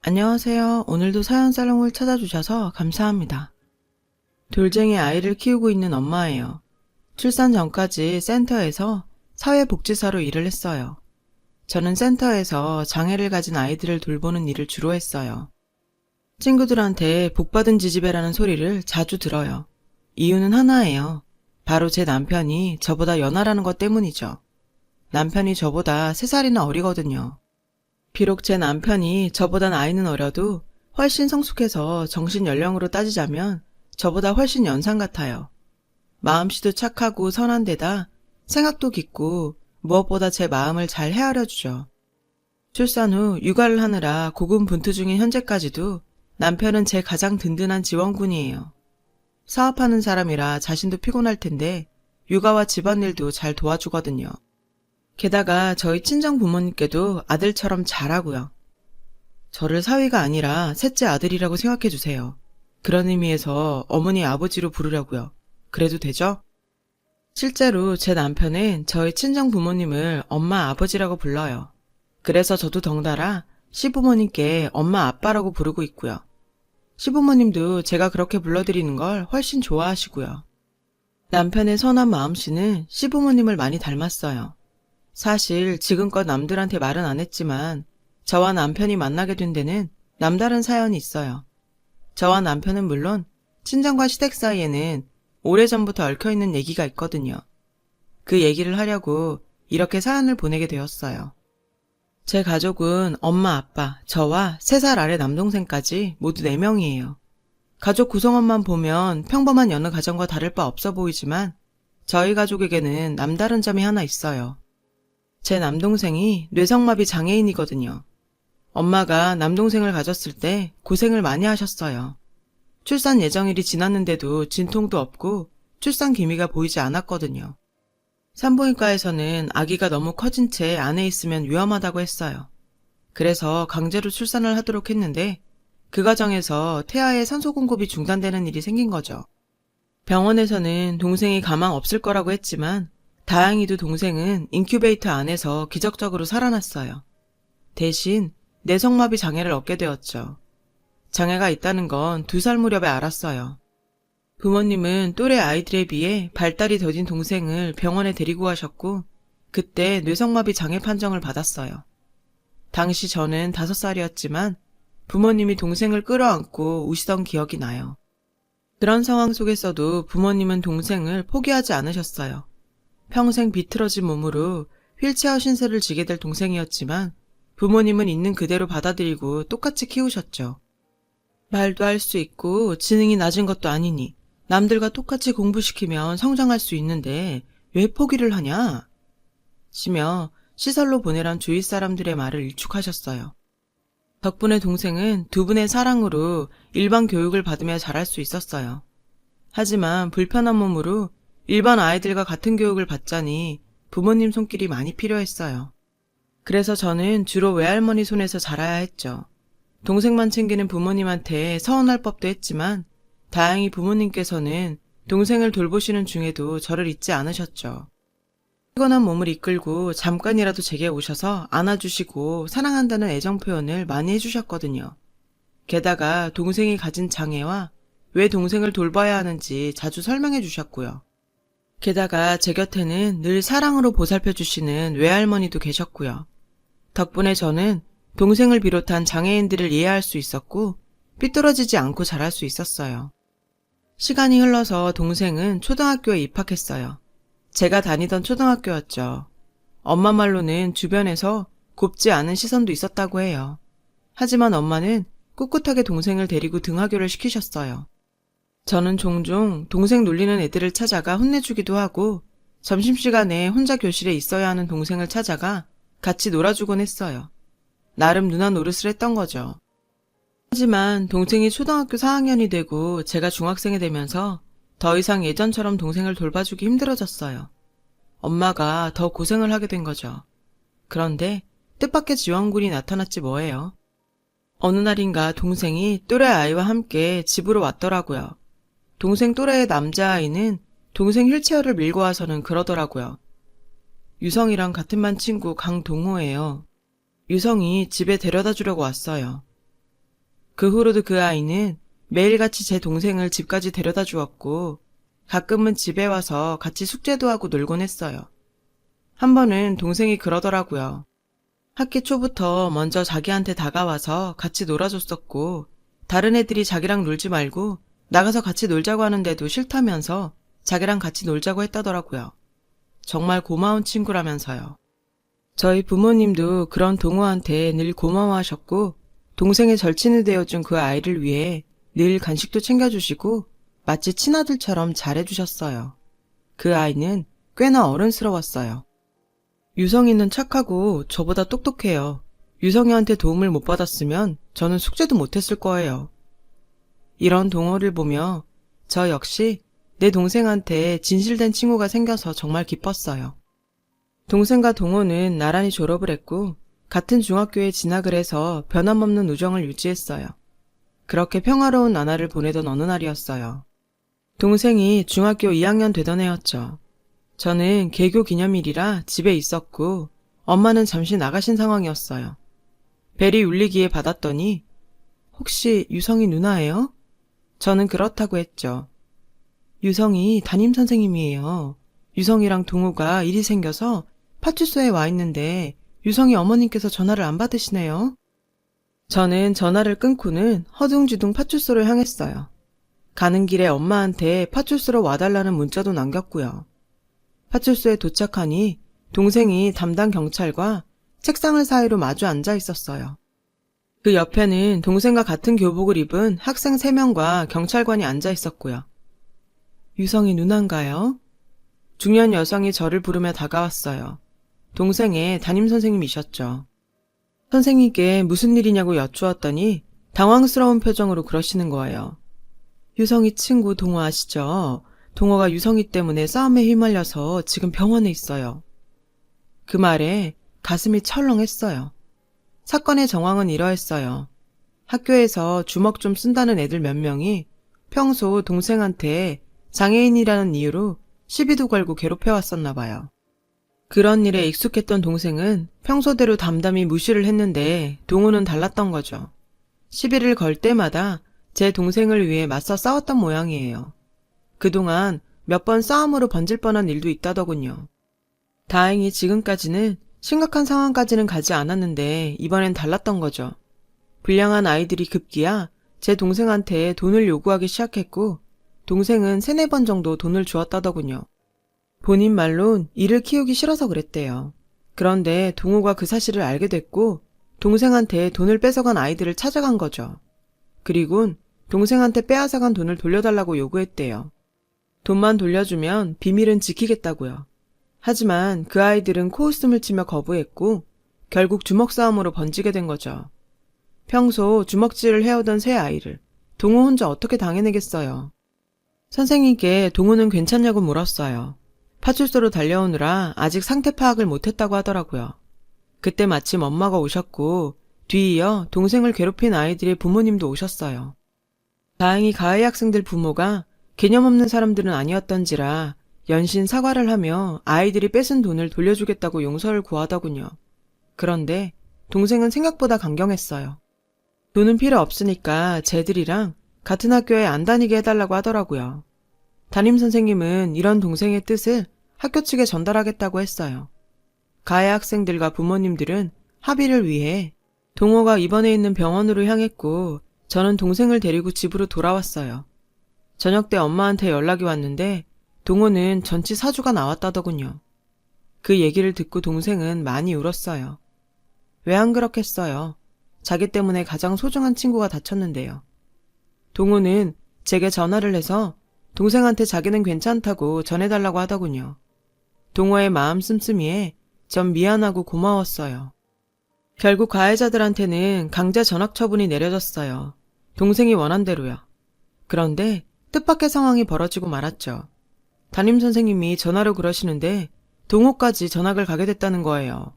안녕하세요. 오늘도 사연살롱을 찾아주셔서 감사합니다. 돌쟁이 아이를 키우고 있는 엄마예요. 출산 전까지 센터에서 사회복지사로 일을 했어요. 저는 센터에서 장애를 가진 아이들을 돌보는 일을 주로 했어요. 친구들한테 복받은 지지배라는 소리를 자주 들어요. 이유는 하나예요. 바로 제 남편이 저보다 연하라는 것 때문이죠. 남편이 저보다 3살이나 어리거든요. 비록 제 남편이 저보다 나이는 어려도 훨씬 성숙해서 정신 연령으로 따지자면 저보다 훨씬 연상 같아요. 마음씨도 착하고 선한 데다 생각도 깊고 무엇보다 제 마음을 잘 헤아려 주죠. 출산 후 육아를 하느라 고군분투 중인 현재까지도 남편은 제 가장 든든한 지원군이에요. 사업하는 사람이라 자신도 피곤할 텐데 육아와 집안일도 잘 도와주거든요. 게다가 저희 친정 부모님께도 아들처럼 잘하고요. 저를 사위가 아니라 셋째 아들이라고 생각해 주세요. 그런 의미에서 어머니 아버지로 부르려고요. 그래도 되죠? 실제로 제 남편은 저희 친정 부모님을 엄마 아버지라고 불러요. 그래서 저도 덩달아 시부모님께 엄마 아빠라고 부르고 있고요. 시부모님도 제가 그렇게 불러드리는 걸 훨씬 좋아하시고요. 남편의 선한 마음씨는 시부모님을 많이 닮았어요. 사실 지금껏 남들한테 말은 안 했지만 저와 남편이 만나게 된 데는 남다른 사연이 있어요. 저와 남편은 물론 친정과 시댁 사이에는 오래전부터 얽혀있는 얘기가 있거든요. 그 얘기를 하려고 이렇게 사연을 보내게 되었어요. 제 가족은 엄마, 아빠, 저와 3살 아래 남동생까지 모두 4명이에요. 가족 구성원만 보면 평범한 여느 가정과 다를 바 없어 보이지만 저희 가족에게는 남다른 점이 하나 있어요. 제 남동생이 뇌성마비 장애인이거든요. 엄마가 남동생을 가졌을 때 고생을 많이 하셨어요. 출산 예정일이 지났는데도 진통도 없고 출산 기미가 보이지 않았거든요. 산부인과에서는 아기가 너무 커진 채 안에 있으면 위험하다고 했어요. 그래서 강제로 출산을 하도록 했는데 그 과정에서 태아의 산소 공급이 중단되는 일이 생긴 거죠. 병원에서는 동생이 가망 없을 거라고 했지만 다행히도 동생은 인큐베이터 안에서 기적적으로 살아났어요. 대신 뇌성마비 장애를 얻게 되었죠. 장애가 있다는 건 2살 무렵에 알았어요. 부모님은 또래 아이들에 비해 발달이 더딘 동생을 병원에 데리고 가셨고 그때 뇌성마비 장애 판정을 받았어요. 당시 저는 5살이었지만 부모님이 동생을 끌어안고 우시던 기억이 나요. 그런 상황 속에서도 부모님은 동생을 포기하지 않으셨어요. 평생 비틀어진 몸으로 휠체어 신세를 지게 될 동생이었지만 부모님은 있는 그대로 받아들이고 똑같이 키우셨죠. 말도 할 수 있고 지능이 낮은 것도 아니니 남들과 똑같이 공부시키면 성장할 수 있는데 왜 포기를 하냐? 시며 시설로 보내란 주위 사람들의 말을 일축하셨어요. 덕분에 동생은 2분의 사랑으로 일반 교육을 받으며 자랄 수 있었어요. 하지만 불편한 몸으로 일반 아이들과 같은 교육을 받자니 부모님 손길이 많이 필요했어요. 그래서 저는 주로 외할머니 손에서 자라야 했죠. 동생만 챙기는 부모님한테 서운할 법도 했지만 다행히 부모님께서는 동생을 돌보시는 중에도 저를 잊지 않으셨죠. 피곤한 몸을 이끌고 잠깐이라도 제게 오셔서 안아주시고 사랑한다는 애정 표현을 많이 해주셨거든요. 게다가 동생이 가진 장애와 왜 동생을 돌봐야 하는지 자주 설명해 주셨고요. 게다가 제 곁에는 늘 사랑으로 보살펴 주시는 외할머니도 계셨고요. 덕분에 저는 동생을 비롯한 장애인들을 이해할 수 있었고 삐뚤어지지 않고 자랄 수 있었어요. 시간이 흘러서 동생은 초등학교에 입학했어요. 제가 다니던 초등학교였죠. 엄마 말로는 주변에서 곱지 않은 시선도 있었다고 해요. 하지만 엄마는 꿋꿋하게 동생을 데리고 등하교를 시키셨어요. 저는 종종 동생 놀리는 애들을 찾아가 혼내주기도 하고 점심시간에 혼자 교실에 있어야 하는 동생을 찾아가 같이 놀아주곤 했어요. 나름 누나 노릇을 했던 거죠. 하지만 동생이 초등학교 4학년이 되고 제가 중학생이 되면서 더 이상 예전처럼 동생을 돌봐주기 힘들어졌어요. 엄마가 더 고생을 하게 된 거죠. 그런데 뜻밖의 지원군이 나타났지 뭐예요. 어느 날인가 동생이 또래 아이와 함께 집으로 왔더라고요. 동생 또래의 남자아이는 동생 휠체어를 밀고 와서는 그러더라고요. 유성이랑 같은 반 친구 강동호예요. 유성이 집에 데려다 주려고 왔어요. 그 후로도 그 아이는 매일같이 제 동생을 집까지 데려다 주었고 가끔은 집에 와서 같이 숙제도 하고 놀곤 했어요. 한 번은 동생이 그러더라고요. 학기 초부터 먼저 자기한테 다가와서 같이 놀아줬었고 다른 애들이 자기랑 놀지 말고 나가서 같이 놀자고 하는데도 싫다면서 자기랑 같이 놀자고 했다더라고요. 정말 고마운 친구라면서요. 저희 부모님도 그런 동호한테 늘 고마워하셨고 동생의 절친이 되어준 그 아이를 위해 늘 간식도 챙겨주시고 마치 친아들처럼 잘해주셨어요. 그 아이는 꽤나 어른스러웠어요. 유성이는 착하고 저보다 똑똑해요. 유성이한테 도움을 못 받았으면 저는 숙제도 못했을 거예요. 이런 동호를 보며 저 역시 내 동생한테 진실된 친구가 생겨서 정말 기뻤어요. 동생과 동호는 나란히 졸업을 했고 같은 중학교에 진학을 해서 변함없는 우정을 유지했어요. 그렇게 평화로운 나날을 보내던 어느 날이었어요. 동생이 중학교 2학년 되던 해였죠. 저는 개교 기념일이라 집에 있었고 엄마는 잠시 나가신 상황이었어요. 벨이 울리기에 받았더니 혹시 유성이 누나예요? 저는 그렇다고 했죠. 유성이 담임선생님이에요. 유성이랑 동호가 일이 생겨서 파출소에 와 있는데 유성이 어머님께서 전화를 안 받으시네요. 저는 전화를 끊고는 허둥지둥 파출소를 향했어요. 가는 길에 엄마한테 파출소로 와달라는 문자도 남겼고요. 파출소에 도착하니 동생이 담당 경찰과 책상을 사이로 마주 앉아 있었어요. 그 옆에는 동생과 같은 교복을 입은 학생 3명과 경찰관이 앉아 있었고요. 유성이 누나인가요? 중년 여성이 저를 부르며 다가왔어요. 동생의 담임선생님이셨죠. 선생님께 무슨 일이냐고 여쭈었더니 당황스러운 표정으로 그러시는 거예요. 유성이 친구 동호 아시죠? 동호가 유성이 때문에 싸움에 휘말려서 지금 병원에 있어요. 그 말에 가슴이 철렁했어요. 사건의 정황은 이러했어요. 학교에서 주먹 좀 쓴다는 애들 몇 명이 평소 동생한테 장애인이라는 이유로 시비도 걸고 괴롭혀왔었나 봐요. 그런 일에 익숙했던 동생은 평소대로 담담히 무시를 했는데 동호는 달랐던 거죠. 시비를 걸 때마다 제 동생을 위해 맞서 싸웠던 모양이에요. 그동안 몇 번 싸움으로 번질 뻔한 일도 있다더군요. 다행히 지금까지는 심각한 상황까지는 가지 않았는데 이번엔 달랐던 거죠. 불량한 아이들이 급기야 제 동생한테 돈을 요구하기 시작했고 동생은 3-4번 정도 돈을 주었다더군요. 본인 말론 이를 키우기 싫어서 그랬대요. 그런데 동호가 그 사실을 알게 됐고 동생한테 돈을 뺏어간 아이들을 찾아간 거죠. 그리곤 동생한테 빼앗아간 돈을 돌려달라고 요구했대요. 돈만 돌려주면 비밀은 지키겠다고요. 하지만 그 아이들은 코웃음을 치며 거부했고 결국 주먹 싸움으로 번지게 된 거죠. 평소 주먹질을 해오던 새 아이를 동호 혼자 어떻게 당해내겠어요. 선생님께 동호는 괜찮냐고 물었어요. 파출소로 달려오느라 아직 상태 파악을 못했다고 하더라고요. 그때 마침 엄마가 오셨고 뒤이어 동생을 괴롭힌 아이들의 부모님도 오셨어요. 다행히 가해 학생들 부모가 개념 없는 사람들은 아니었던지라 연신 사과를 하며 아이들이 뺏은 돈을 돌려주겠다고 용서를 구하더군요. 그런데 동생은 생각보다 강경했어요. 돈은 필요 없으니까 쟤들이랑 같은 학교에 안 다니게 해달라고 하더라고요. 담임선생님은 이런 동생의 뜻을 학교 측에 전달하겠다고 했어요. 가해 학생들과 부모님들은 합의를 위해 동호가 입원해 있는 병원으로 향했고 저는 동생을 데리고 집으로 돌아왔어요. 저녁 때 엄마한테 연락이 왔는데 동호는 전치 사주가 나왔다더군요. 그 얘기를 듣고 동생은 많이 울었어요. 왜 안 그렇겠어요. 자기 때문에 가장 소중한 친구가 다쳤는데요. 동호는 제게 전화를 해서 동생한테 자기는 괜찮다고 전해달라고 하더군요. 동호의 마음 씀씀이에 전 미안하고 고마웠어요. 결국 가해자들한테는 강제 전학 처분이 내려졌어요. 동생이 원한 대로요. 그런데 뜻밖의 상황이 벌어지고 말았죠. 담임선생님이 전화로 그러시는데 동호까지 전학을 가게 됐다는 거예요.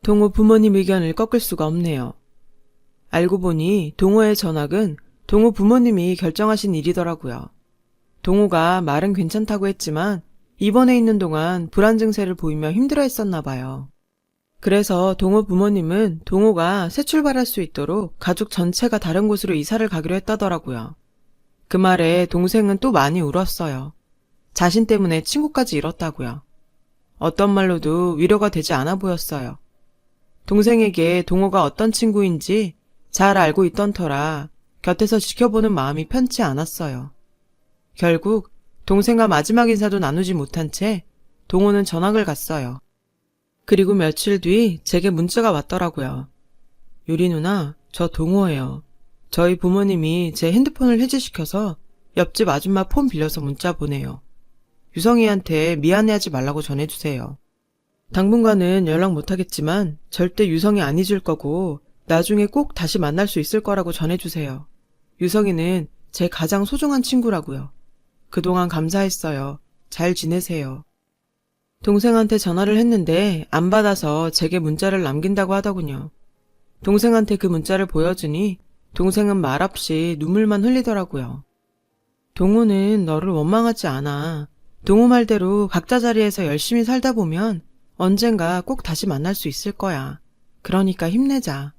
동호 부모님 의견을 꺾을 수가 없네요. 알고 보니 동호의 전학은 동호 부모님이 결정하신 일이더라고요. 동호가 말은 괜찮다고 했지만 입원해 있는 동안 불안 증세를 보이며 힘들어했었나 봐요. 그래서 동호 부모님은 동호가 새 출발할 수 있도록 가족 전체가 다른 곳으로 이사를 가기로 했다더라고요. 그 말에 동생은 또 많이 울었어요. 자신 때문에 친구까지 잃었다고요. 어떤 말로도 위로가 되지 않아 보였어요. 동생에게 동호가 어떤 친구인지 잘 알고 있던 터라 곁에서 지켜보는 마음이 편치 않았어요. 결국 동생과 마지막 인사도 나누지 못한 채 동호는 전학을 갔어요. 그리고 며칠 뒤 제게 문자가 왔더라고요. 유리 누나, 저 동호예요. 저희 부모님이 제 핸드폰을 해지시켜서 옆집 아줌마 폰 빌려서 문자 보내요. 유성이한테 미안해하지 말라고 전해주세요. 당분간은 연락 못하겠지만 절대 유성이 안 잊을 거고 나중에 꼭 다시 만날 수 있을 거라고 전해주세요. 유성이는 제 가장 소중한 친구라고요. 그동안 감사했어요. 잘 지내세요. 동생한테 전화를 했는데 안 받아서 제게 문자를 남긴다고 하더군요. 동생한테 그 문자를 보여주니 동생은 말없이 눈물만 흘리더라고요. 동호는 너를 원망하지 않아. 동호 말대로 각자 자리에서 열심히 살다 보면 언젠가 꼭 다시 만날 수 있을 거야. 그러니까 힘내자.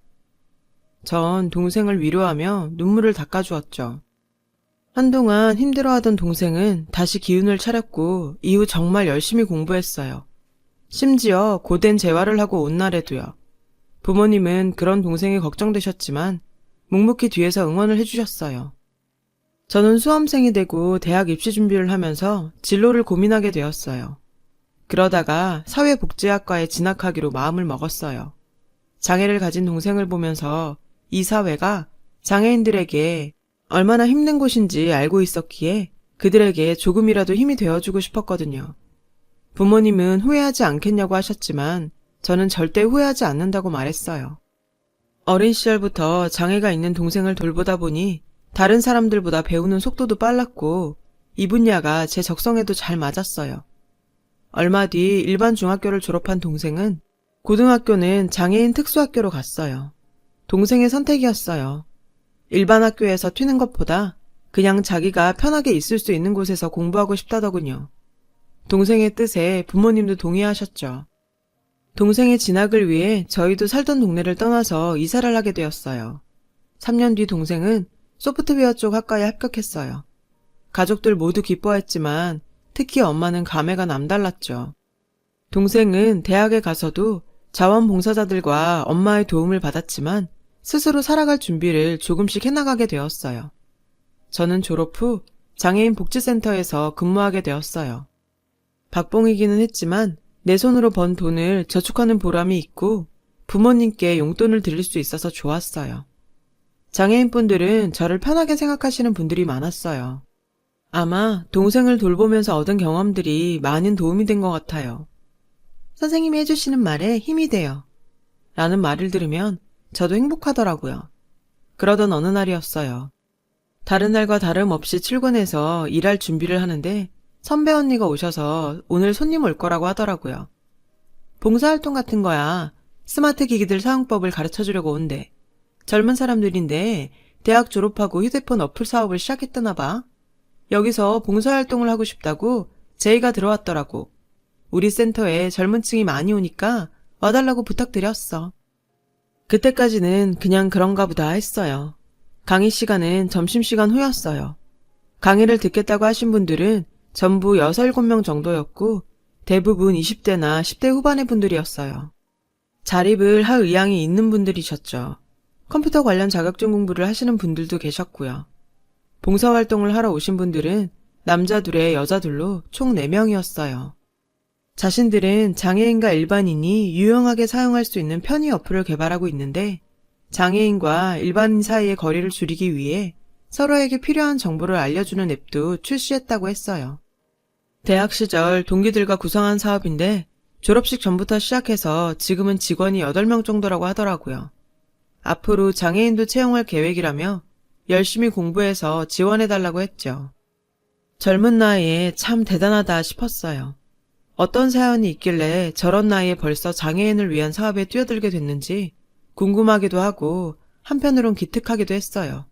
전 동생을 위로하며 눈물을 닦아주었죠. 한동안 힘들어하던 동생은 다시 기운을 차렸고 이후 정말 열심히 공부했어요. 심지어 고된 재활을 하고 온 날에도요. 부모님은 그런 동생이 걱정되셨지만 묵묵히 뒤에서 응원을 해주셨어요. 저는 수험생이 되고 대학 입시 준비를 하면서 진로를 고민하게 되었어요. 그러다가 사회복지학과에 진학하기로 마음을 먹었어요. 장애를 가진 동생을 보면서 이 사회가 장애인들에게 얼마나 힘든 곳인지 알고 있었기에 그들에게 조금이라도 힘이 되어주고 싶었거든요. 부모님은 후회하지 않겠냐고 하셨지만 저는 절대 후회하지 않는다고 말했어요. 어린 시절부터 장애가 있는 동생을 돌보다 보니 다른 사람들보다 배우는 속도도 빨랐고 이 분야가 제 적성에도 잘 맞았어요. 얼마 뒤 일반 중학교를 졸업한 동생은 고등학교는 장애인 특수학교로 갔어요. 동생의 선택이었어요. 일반 학교에서 튀는 것보다 그냥 자기가 편하게 있을 수 있는 곳에서 공부하고 싶다더군요. 동생의 뜻에 부모님도 동의하셨죠. 동생의 진학을 위해 저희도 살던 동네를 떠나서 이사를 하게 되었어요. 3년 뒤 동생은 소프트웨어 쪽 학과에 합격했어요. 가족들 모두 기뻐했지만 특히 엄마는 감회가 남달랐죠. 동생은 대학에 가서도 자원봉사자들과 엄마의 도움을 받았지만 스스로 살아갈 준비를 조금씩 해나가게 되었어요. 저는 졸업 후 장애인 복지센터에서 근무하게 되었어요. 박봉이기는 했지만 내 손으로 번 돈을 저축하는 보람이 있고 부모님께 용돈을 드릴 수 있어서 좋았어요. 장애인분들은 저를 편하게 생각하시는 분들이 많았어요. 아마 동생을 돌보면서 얻은 경험들이 많은 도움이 된 것 같아요. 선생님이 해주시는 말에 힘이 돼요. 라는 말을 들으면 저도 행복하더라고요. 그러던 어느 날이었어요. 다른 날과 다름없이 출근해서 일할 준비를 하는데 선배 언니가 오셔서 오늘 손님 올 거라고 하더라고요. 봉사활동 같은 거야. 스마트 기기들 사용법을 가르쳐주려고 온대. 젊은 사람들인데 대학 졸업하고 휴대폰 어플 사업을 시작했다나 봐. 여기서 봉사활동을 하고 싶다고 제의가 들어왔더라고. 우리 센터에 젊은 층이 많이 오니까 와달라고 부탁드렸어. 그때까지는 그냥 그런가 보다 했어요. 강의 시간은 점심시간 후였어요. 강의를 듣겠다고 하신 분들은 전부 6, 7명 정도였고 대부분 20대나 10대 후반의 분들이었어요. 자립을 할 의향이 있는 분들이셨죠. 컴퓨터 관련 자격증 공부를 하시는 분들도 계셨고요. 봉사활동을 하러 오신 분들은 남자 둘에 여자 둘로 총 4명이었어요. 자신들은 장애인과 일반인이 유용하게 사용할 수 있는 편의 어플을 개발하고 있는데 장애인과 일반인 사이의 거리를 줄이기 위해 서로에게 필요한 정보를 알려주는 앱도 출시했다고 했어요. 대학 시절 동기들과 구성한 사업인데 졸업식 전부터 시작해서 지금은 직원이 8명 정도라고 하더라고요. 앞으로 장애인도 채용할 계획이라며 열심히 공부해서 지원해달라고 했죠. 젊은 나이에 참 대단하다 싶었어요. 어떤 사연이 있길래 저런 나이에 벌써 장애인을 위한 사업에 뛰어들게 됐는지 궁금하기도 하고 한편으론 기특하기도 했어요.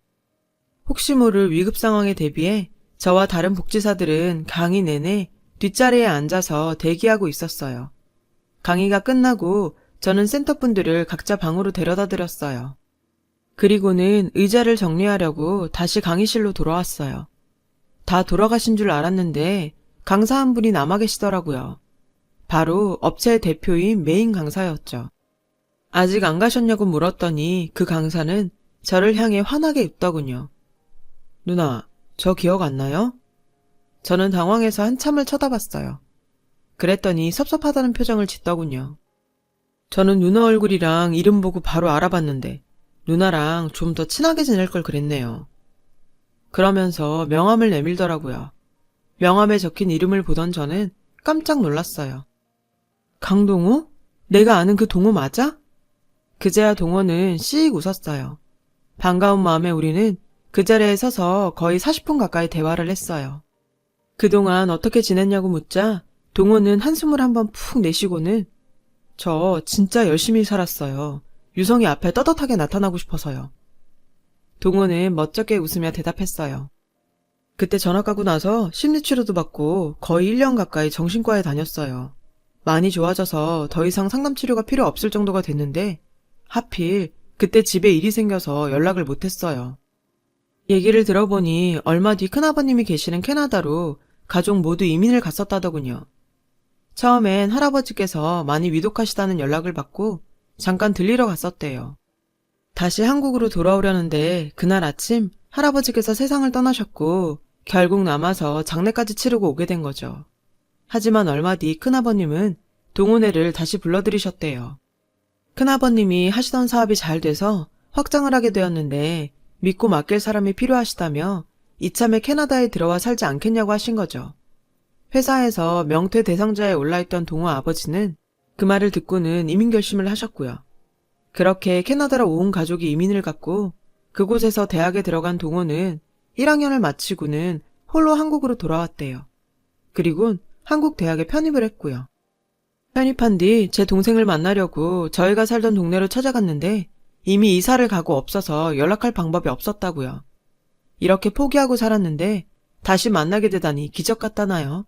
혹시 모를 위급 상황에 대비해 저와 다른 복지사들은 강의 내내 뒷자리에 앉아서 대기하고 있었어요. 강의가 끝나고 저는 센터분들을 각자 방으로 데려다 드렸어요. 그리고는 의자를 정리하려고 다시 강의실로 돌아왔어요. 다 돌아가신 줄 알았는데 강사 한 분이 남아 계시더라고요. 바로 업체의 대표인 메인 강사였죠. 아직 안 가셨냐고 물었더니 그 강사는 저를 향해 환하게 웃더군요. 누나, 저 기억 안 나요? 저는 당황해서 한참을 쳐다봤어요. 그랬더니 섭섭하다는 표정을 짓더군요. 저는 누나 얼굴이랑 이름 보고 바로 알아봤는데 누나랑 좀 더 친하게 지낼 걸 그랬네요. 그러면서 명함을 내밀더라고요. 명함에 적힌 이름을 보던 저는 깜짝 놀랐어요. 강동호? 내가 아는 그 동호 맞아? 그제야 동호는 씩 웃었어요. 반가운 마음에 우리는 그 자리에 서서 거의 40분 가까이 대화를 했어요. 그동안 어떻게 지냈냐고 묻자 동호는 한숨을 한번 푹 내쉬고는 저 진짜 열심히 살았어요. 유성이 앞에 떳떳하게 나타나고 싶어서요. 동호는 멋쩍게 웃으며 대답했어요. 그때 전학 가고 나서 심리치료도 받고 거의 1년 가까이 정신과에 다녔어요. 많이 좋아져서 더 이상 상담치료가 필요 없을 정도가 됐는데 하필 그때 집에 일이 생겨서 연락을 못했어요. 얘기를 들어보니 얼마 뒤 큰아버님이 계시는 캐나다로 가족 모두 이민을 갔었다더군요. 처음엔 할아버지께서 많이 위독하시다는 연락을 받고 잠깐 들리러 갔었대요. 다시 한국으로 돌아오려는데 그날 아침 할아버지께서 세상을 떠나셨고 결국 남아서 장례까지 치르고 오게 된 거죠. 하지만 얼마 뒤 큰아버님은 동호회를 다시 불러들이셨대요. 큰아버님이 하시던 사업이 잘 돼서 확장을 하게 되었는데 믿고 맡길 사람이 필요하시다며 이참에 캐나다에 들어와 살지 않겠냐고 하신 거죠. 회사에서 명퇴 대상자에 올라있던 동호 아버지는 그 말을 듣고는 이민 결심을 하셨고요. 그렇게 캐나다로 온 가족이 이민을 갔고 그곳에서 대학에 들어간 동호는 1학년을 마치고는 홀로 한국으로 돌아왔대요. 그리곤 한국 대학에 편입을 했고요. 편입한 뒤 제 동생을 만나려고 저희가 살던 동네로 찾아갔는데 이미 이사를 가고 없어서 연락할 방법이 없었다고요. 이렇게 포기하고 살았는데 다시 만나게 되다니 기적 같다나요?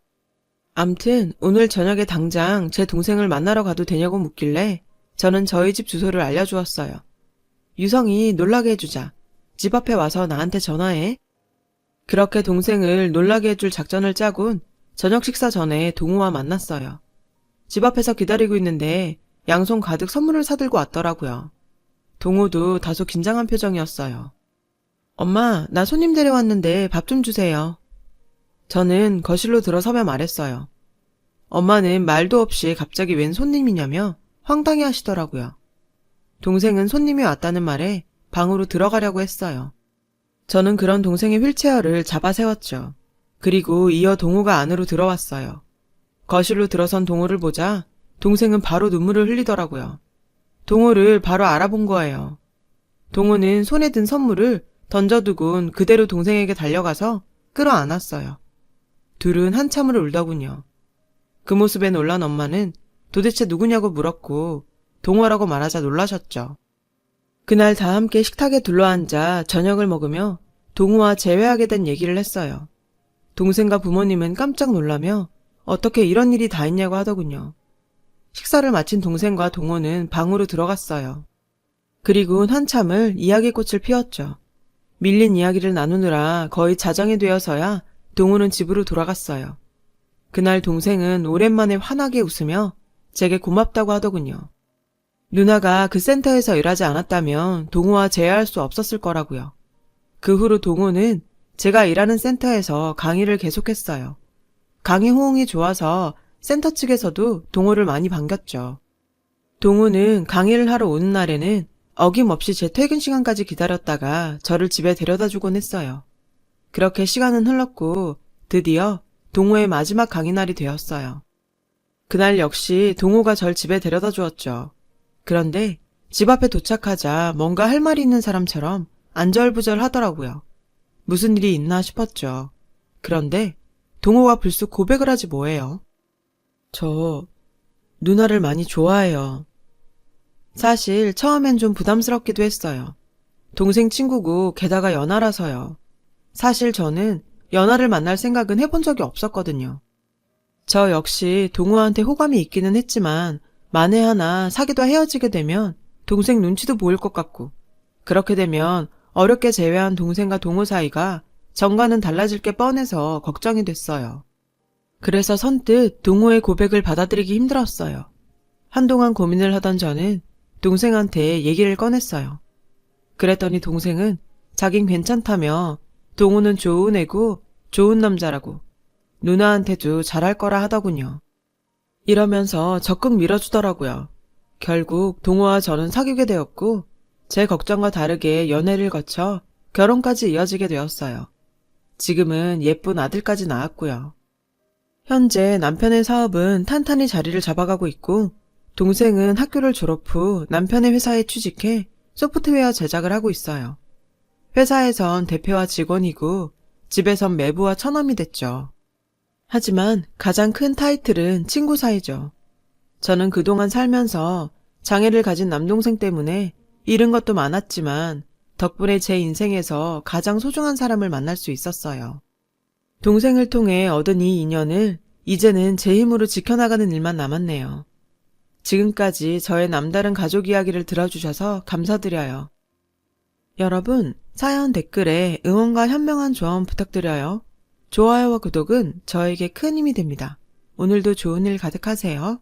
암튼 오늘 저녁에 당장 제 동생을 만나러 가도 되냐고 묻길래 저는 저희 집 주소를 알려주었어요. 유성이 놀라게 해주자. 집 앞에 와서 나한테 전화해. 그렇게 동생을 놀라게 해줄 작전을 짜곤 저녁 식사 전에 동우와 만났어요. 집 앞에서 기다리고 있는데 양손 가득 선물을 사들고 왔더라고요. 동우도 다소 긴장한 표정이었어요. 엄마, 나 손님 데려왔는데 밥 좀 주세요. 저는 거실로 들어서며 말했어요. 엄마는 말도 없이 갑자기 웬 손님이냐며 황당해 하시더라고요. 동생은 손님이 왔다는 말에 방으로 들어가려고 했어요. 저는 그런 동생의 휠체어를 잡아 세웠죠. 그리고 이어 동호가 안으로 들어왔어요. 거실로 들어선 동호를 보자 동생은 바로 눈물을 흘리더라고요. 동호를 바로 알아본 거예요. 동호는 손에 든 선물을 던져두곤 그대로 동생에게 달려가서 끌어안았어요. 둘은 한참을 울더군요. 그 모습에 놀란 엄마는 도대체 누구냐고 물었고 동호라고 말하자 놀라셨죠. 그날 다 함께 식탁에 둘러앉아 저녁을 먹으며 동호와 재회하게 된 얘기를 했어요. 동생과 부모님은 깜짝 놀라며 어떻게 이런 일이 다 있냐고 하더군요. 식사를 마친 동생과 동호는 방으로 들어갔어요. 그리곤 한참을 이야기꽃을 피웠죠. 밀린 이야기를 나누느라 거의 자정이 되어서야 동호는 집으로 돌아갔어요. 그날 동생은 오랜만에 환하게 웃으며 제게 고맙다고 하더군요. 누나가 그 센터에서 일하지 않았다면 동호와 재회할 수 없었을 거라고요. 그 후로 동호는 제가 일하는 센터에서 강의를 계속했어요. 강의 호응이 좋아서 센터 측에서도 동호를 많이 반겼죠. 동호는 강의를 하러 오는 날에는 어김없이 제 퇴근 시간까지 기다렸다가 저를 집에 데려다 주곤 했어요. 그렇게 시간은 흘렀고 드디어 동호의 마지막 강의 날이 되었어요. 그날 역시 동호가 절 집에 데려다 주었죠. 그런데 집 앞에 도착하자 뭔가 할 말이 있는 사람처럼 안절부절 하더라고요. 무슨 일이 있나 싶었죠. 그런데 동호가 불쑥 고백을 하지 뭐예요. 저 누나를 많이 좋아해요. 사실 처음엔 좀 부담스럽기도 했어요. 동생 친구고 게다가 연하라서요. 사실 저는 연하를 만날 생각은 해본 적이 없었거든요. 저 역시 동호한테 호감이 있기는 했지만 만에 하나 사귀다 헤어지게 되면 동생 눈치도 보일 것 같고, 그렇게 되면 어렵게 재회한 동생과 동호 사이가 전과는 달라질 게 뻔해서 걱정이 됐어요. 그래서 선뜻 동호의 고백을 받아들이기 힘들었어요. 한동안 고민을 하던 저는 동생한테 얘기를 꺼냈어요. 그랬더니 동생은 자긴 괜찮다며 동호는 좋은 애고 좋은 남자라고 누나한테도 잘할 거라 하더군요. 이러면서 적극 밀어주더라고요. 결국 동호와 저는 사귀게 되었고 제 걱정과 다르게 연애를 거쳐 결혼까지 이어지게 되었어요. 지금은 예쁜 아들까지 낳았고요. 현재 남편의 사업은 탄탄히 자리를 잡아가고 있고 동생은 학교를 졸업 후 남편의 회사에 취직해 소프트웨어 제작을 하고 있어요. 회사에선 대표와 직원이고 집에선 매부와 처남이 됐죠. 하지만 가장 큰 타이틀은 친구 사이죠. 저는 그동안 살면서 장애를 가진 남동생 때문에 잃은 것도 많았지만 덕분에 제 인생에서 가장 소중한 사람을 만날 수 있었어요. 동생을 통해 얻은 이 인연을 이제는 제 힘으로 지켜나가는 일만 남았네요. 지금까지 저의 남다른 가족 이야기를 들어주셔서 감사드려요. 여러분, 사연 댓글에 응원과 현명한 조언 부탁드려요. 좋아요와 구독은 저에게 큰 힘이 됩니다. 오늘도 좋은 일 가득하세요.